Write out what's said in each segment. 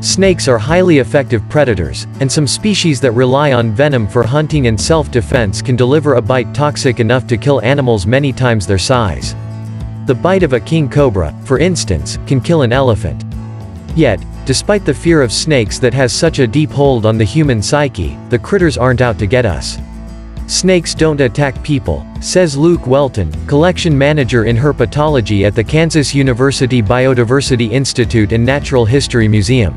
Snakes are highly effective predators, and some species that rely on venom for hunting and self-defense can deliver a bite toxic enough to kill animals many times their size. The bite of a king cobra, for instance, can kill an elephant. Yet, despite the fear of snakes that has such a deep hold on the human psyche, the critters aren't out to get us. Snakes don't attack people, says Luke Welton, collection manager in herpetology at the Kansas University Biodiversity Institute and Natural History Museum.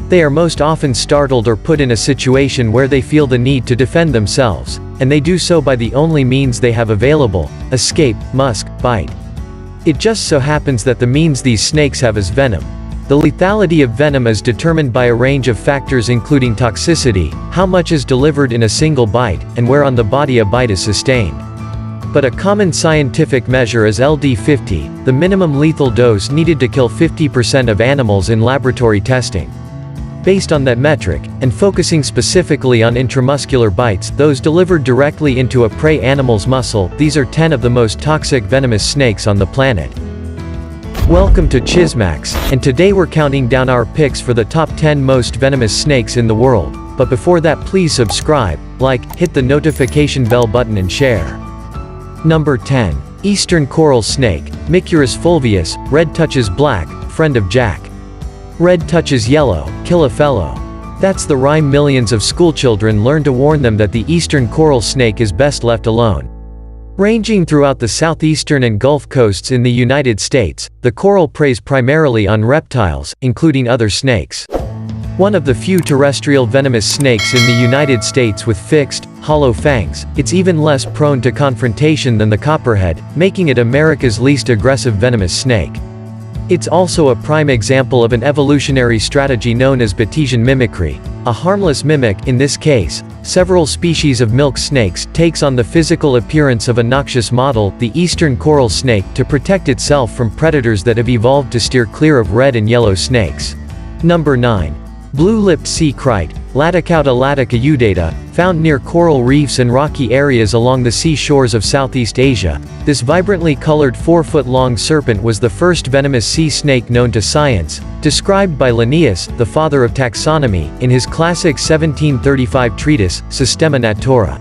They are most often startled or put in a situation where they feel the need to defend themselves, and they do so by the only means they have available: escape, musk, bite. It just so happens that the means these snakes have is venom. The lethality of venom is determined by a range of factors including toxicity, how much is delivered in a single bite, and where on the body a bite is sustained. But a common scientific measure is LD50, the minimum lethal dose needed to kill 50% of animals in laboratory testing. Based on that metric, and focusing specifically on intramuscular bites, those delivered directly into a prey animal's muscle, these are 10 of the most toxic venomous snakes on the planet. Welcome to Chismax, and today we're counting down our picks for the top 10 most venomous snakes in the world. But before that, please subscribe, like, hit the notification bell button and share. Number 10. Eastern coral snake, Micurus fulvius, red touches black, friend of Jack. Red touches yellow, kill a fellow. That's the rhyme millions of schoolchildren learn to warn them that the eastern coral snake is best left alone. Ranging throughout the southeastern and Gulf coasts in the United States, the coral preys primarily on reptiles, including other snakes. One of the few terrestrial venomous snakes in the United States with fixed, hollow fangs, it's even less prone to confrontation than the copperhead, making it America's least aggressive venomous snake. It's also a prime example of an evolutionary strategy known as Batesian mimicry. A harmless mimic, in this case, several species of milk snakes, takes on the physical appearance of a noxious model, the eastern coral snake, to protect itself from predators that have evolved to steer clear of red and yellow snakes. Number 9. Blue-lipped sea kite, Laticauda latica, found near coral reefs and rocky areas along the seashores of Southeast Asia. This vibrantly colored 4-foot-long serpent was the first venomous sea snake known to science, described by Linnaeus, the father of taxonomy, in his classic 1735 treatise, Systema Naturae.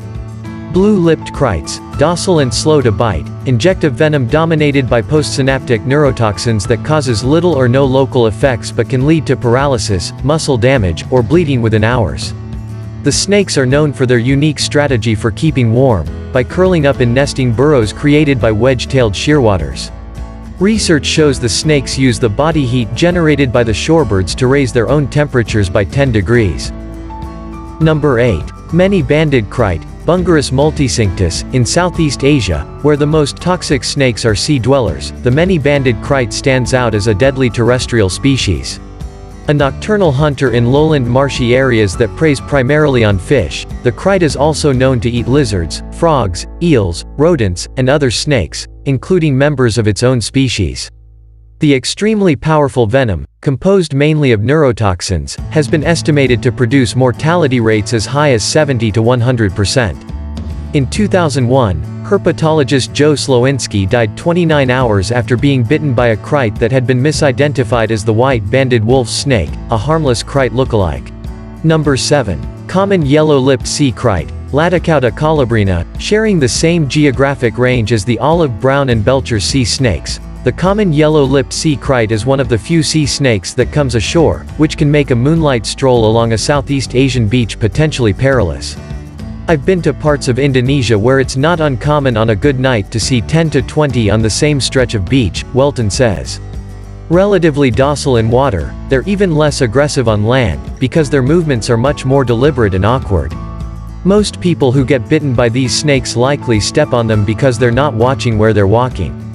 Blue-lipped kites, docile and slow to bite, inject a venom dominated by postsynaptic neurotoxins that causes little or no local effects but can lead to paralysis, muscle damage, or bleeding within hours. The snakes are known for their unique strategy for keeping warm, by curling up in nesting burrows created by wedge-tailed shearwaters. Research shows the snakes use the body heat generated by the shorebirds to raise their own temperatures by 10 degrees. Number 8. Many-banded kite, Bungarus multicinctus, in Southeast Asia, where the most toxic snakes are sea dwellers, the many-banded kite stands out as a deadly terrestrial species. A nocturnal hunter in lowland marshy areas that preys primarily on fish, the kite is also known to eat lizards, frogs, eels, rodents, and other snakes, including members of its own species. The extremely powerful venom, composed mainly of neurotoxins, has been estimated to produce mortality rates as high as 70 to 100%. In 2001, herpetologist Joe Slowinski died 29 hours after being bitten by a kite that had been misidentified as the white-banded wolf snake, a harmless kite lookalike. Number 7. Common yellow-lipped sea kite, Laticauda colubrina, sharing the same geographic range as the olive-brown and Belcher sea snakes. The common yellow-lipped sea kite is one of the few sea snakes that comes ashore, which can make a moonlight stroll along a Southeast Asian beach potentially perilous. I've been to parts of Indonesia where it's not uncommon on a good night to see 10 to 20 on the same stretch of beach, Welton says. Relatively docile in water, they're even less aggressive on land, because their movements are much more deliberate and awkward. Most people who get bitten by these snakes likely step on them because they're not watching where they're walking.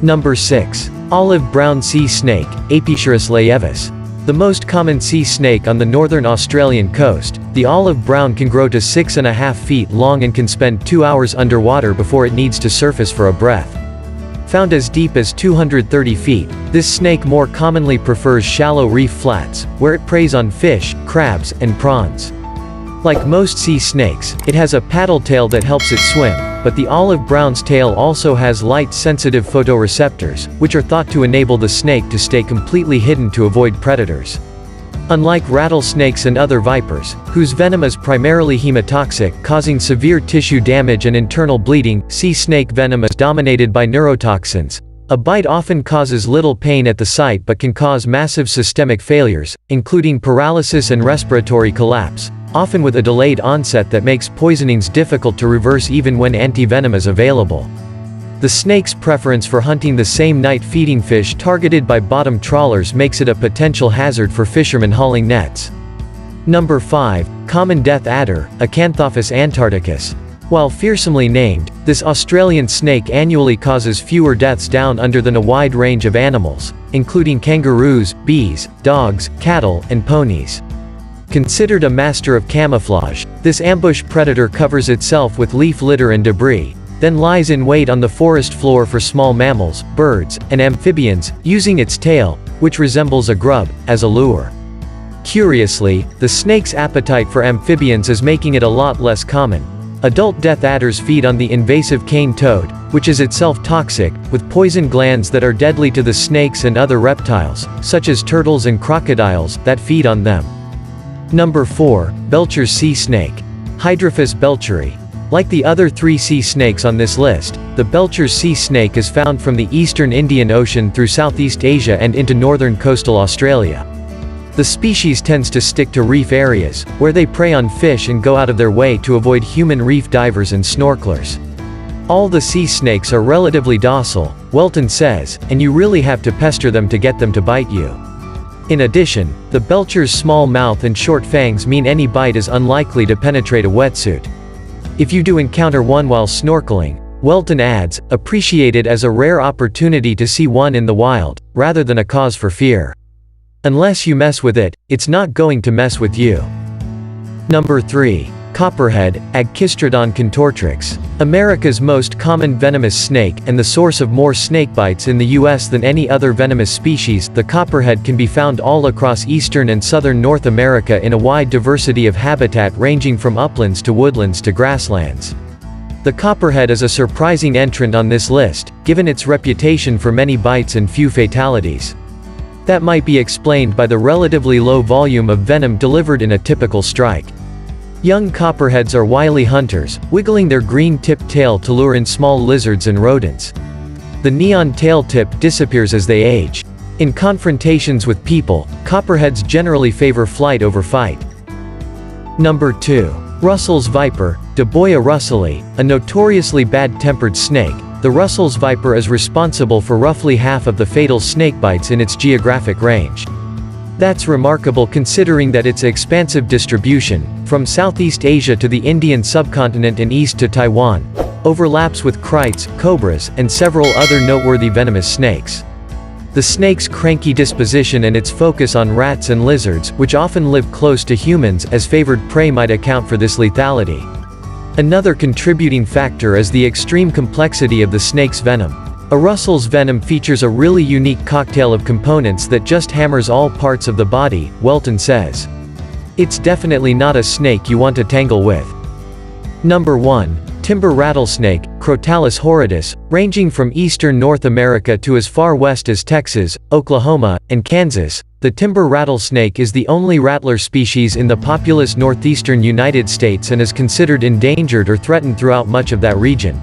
Number 6. Olive-brown sea snake, Apisurus laevis. The most common sea snake on the northern Australian coast, the olive-brown can grow to 6.5 feet long and can spend 2 hours underwater before it needs to surface for a breath. Found as deep as 230 feet, this snake more commonly prefers shallow reef flats, where it preys on fish, crabs, and prawns. Like most sea snakes, it has a paddle tail that helps it swim, but the olive-brown's tail also has light-sensitive photoreceptors, which are thought to enable the snake to stay completely hidden to avoid predators. Unlike rattlesnakes and other vipers, whose venom is primarily hemotoxic, causing severe tissue damage and internal bleeding, sea snake venom is dominated by neurotoxins. A bite often causes little pain at the site but can cause massive systemic failures, including paralysis and respiratory collapse, often with a delayed onset that makes poisonings difficult to reverse even when antivenom is available. The snake's preference for hunting the same night feeding fish targeted by bottom trawlers makes it a potential hazard for fishermen hauling nets. Number 5. Common death adder, Acanthopus antarcticus. While fearsomely named, this Australian snake annually causes fewer deaths down under than a wide range of animals, including kangaroos, bees, dogs, cattle, and ponies. Considered a master of camouflage, this ambush predator covers itself with leaf litter and debris, then lies in wait on the forest floor for small mammals, birds, and amphibians, using its tail, which resembles a grub, as a lure. Curiously, the snake's appetite for amphibians is making it a lot less common. Adult death adders feed on the invasive cane toad, which is itself toxic, with poison glands that are deadly to the snakes and other reptiles, such as turtles and crocodiles, that feed on them. Number 4. Belcher's sea snake. Hydrophis belcheri. Like the other 3 sea snakes on this list, the Belcher's sea snake is found from the eastern Indian Ocean through Southeast Asia and into northern coastal Australia. The species tends to stick to reef areas, where they prey on fish and go out of their way to avoid human reef divers and snorkelers. All the sea snakes are relatively docile, Welton says, and you really have to pester them to get them to bite you. In addition, the Belcher's small mouth and short fangs mean any bite is unlikely to penetrate a wetsuit. If you do encounter one while snorkeling, Welton adds, appreciate it as a rare opportunity to see one in the wild, rather than a cause for fear. Unless you mess with it, it's not going to mess with you. Number 3. Copperhead, Agkistrodon contortrix. America's most common venomous snake and the source of more snakebites in the U.S. than any other venomous species, the copperhead can be found all across eastern and southern North America in a wide diversity of habitat ranging from uplands to woodlands to grasslands. The copperhead is a surprising entrant on this list, given its reputation for many bites and few fatalities. That might be explained by the relatively low volume of venom delivered in a typical strike. Young copperheads are wily hunters, wiggling their green-tipped tail to lure in small lizards and rodents. The neon tail tip disappears as they age. In confrontations with people, copperheads generally favor flight over fight. Number 2. Russell's viper, Daboia russeli, a notoriously bad-tempered snake. The Russell's viper is responsible for roughly half of the fatal snakebites in its geographic range. That's remarkable considering that its expansive distribution, from Southeast Asia to the Indian subcontinent and east to Taiwan, overlaps with krites, cobras, and several other noteworthy venomous snakes. The snake's cranky disposition and its focus on rats and lizards, which often live close to humans as favored prey, might account for this lethality. Another contributing factor is the extreme complexity of the snake's venom. A Russell's venom features a really unique cocktail of components that just hammers all parts of the body, Welton says. It's definitely not a snake you want to tangle with. Number 1. Timber rattlesnake, Crotalus horridus, ranging from eastern North America to as far west as Texas, Oklahoma, and Kansas. The timber rattlesnake is the only rattler species in the populous northeastern United States and is considered endangered or threatened throughout much of that region.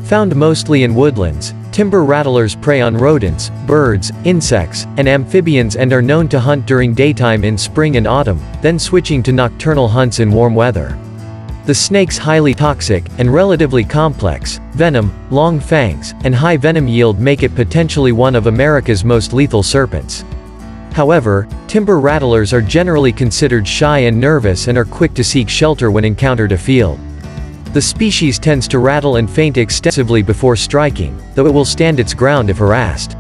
Found mostly in woodlands, timber rattlers prey on rodents, birds, insects, and amphibians and are known to hunt during daytime in spring and autumn, then switching to nocturnal hunts in warm weather. The snake's highly toxic, and relatively complex, venom, long fangs, and high venom yield make it potentially one of America's most lethal serpents. However, timber rattlers are generally considered shy and nervous and are quick to seek shelter when encountered afield. The species tends to rattle and faint extensively before striking, though it will stand its ground if harassed.